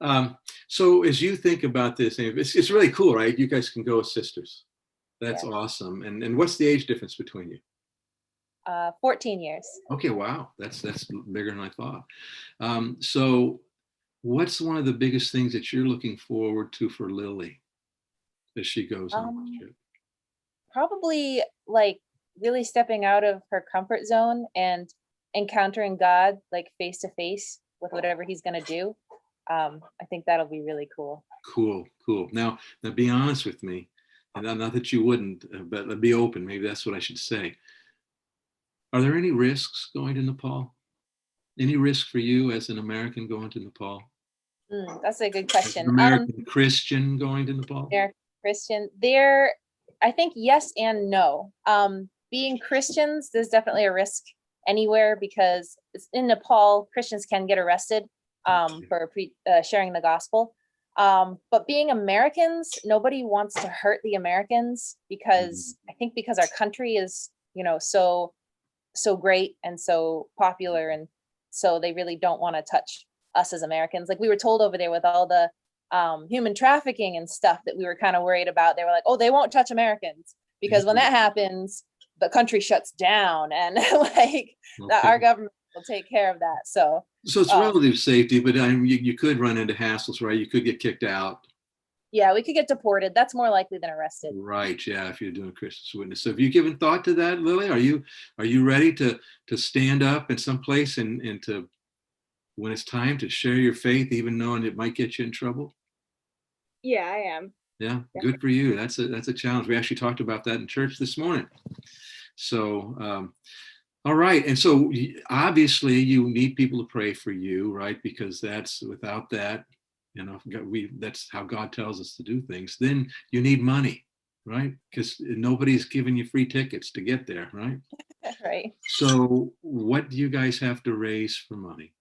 Um, so as you think about this, it's really cool, right? You guys can go as sisters. That's Yeah. awesome. And what's the age difference between you? 14 years. Okay, wow, that's bigger than I thought. So what's one of the biggest things that you're looking forward to for Lily as she goes on this Um, trip? Probably like really stepping out of her comfort zone and encountering God like face to face with whatever he's gonna do. I think that'll be really cool. Cool, cool. Now be honest with me, and not that you wouldn't, but be open. Maybe that's what I should say. Are there any risks going to Nepal? Any risk for you as an American going to Nepal? That's a good As an question. American Christian going to Nepal? They're Christian. There, I think yes and no. Being Christians, there's definitely a risk anywhere because it's in Nepal, Christians can get arrested Okay. for sharing the gospel. But being Americans, nobody wants to hurt the Americans Mhm. because I think because our country is, so great and so popular, and so they really don't want to touch us as Americans. Like we were told over there with all the human trafficking and stuff that we were kind of worried about. They were like, "Oh, they won't touch Americans because when that happens, the country shuts down, and like our Okay. government will take care of that." So, So it's um, relative safety, but you could run into hassles, right? You could get kicked out. yeah, we could get deported. That's more likely than arrested. Right, yeah, if you're doing Christmas witness. So have you given thought to that, Lily? Are you ready to stand up in some place and to when it's time to share your faith, even knowing it might get you in trouble? Yeah, I am. Yeah, Yeah. good for you. That's a challenge. We actually talked about that in church this morning. So all right, and so obviously you need people to pray for you, right? Because that's without that, that's how God tells us to do things. Then you need money, right? Because nobody's giving you free tickets to get there, right? Right. So what do you guys have to raise for money?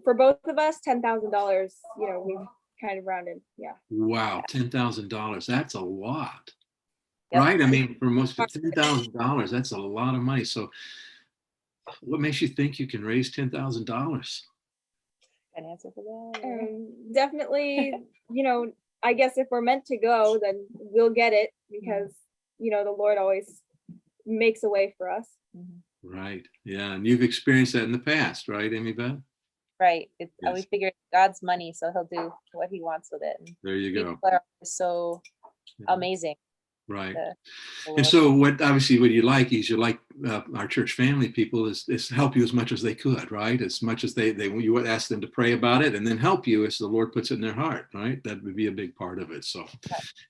For both of us, $10,000. We kind of rounded. Yeah. Wow, $10,000. That's a lot, Yep. right? I mean, for most of $10,000, that's a lot of money. So what makes you think you can raise $10,000? An answer for that. Definitely, I guess if we're meant to go, then we'll get it because, the Lord always makes a way for us. Mhm. Right. Yeah. And you've experienced that in the past, right, Amy-Beth? Right. We Yes. figure it's God's money, so he'll do what he wants with it. And There you people go. are so Yeah. amazing. Right. The And Lord. so what you like is our church family people is help you as much as they could, right? As much as you would ask them to pray about it and then help you as the Lord puts it in their heart, right? That would be a big part of it. So,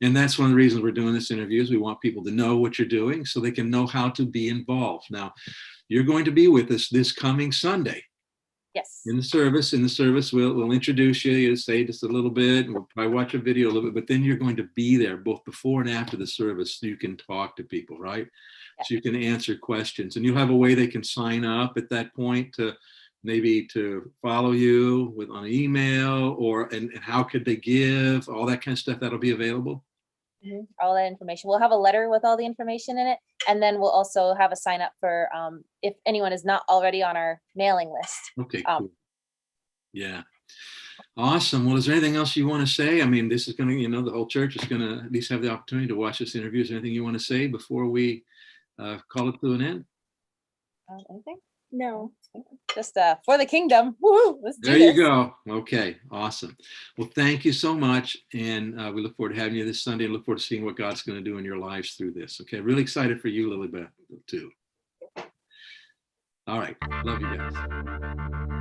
and that's one of the reasons we're doing this interview is we want people to know what you're doing so they can know how to be involved. Now, you're going to be with us this coming Sunday. Yes. In the service, we'll introduce you. You say just a little bit. We'll probably watch a video a little bit, but then you're going to be there both before and after the service, so you can talk to people, right? Yeah. So you can answer questions, and you'll have a way they can sign up at that point to maybe to follow you with on email and how could they give all that kind of stuff that'll be available. All that information. We'll have a letter with all the information in it, and then we'll also have a sign up for if anyone is not already on our mailing list. Okay, cool. Yeah. Awesome. Well, is there anything else you want to say? I mean, this is going to, the whole church is going to at least have the opportunity to watch this interview. Is there anything you want to say before we call it to an end? Anything? No. Just for the kingdom. Woo! Let's do There this. you go. Okay, awesome. Well, thank you so much. And we look forward to having you this Sunday and look forward to seeing what God's going to do in your lives through this. Okay, really excited for you, Lily Beth, too. All right. Love you guys.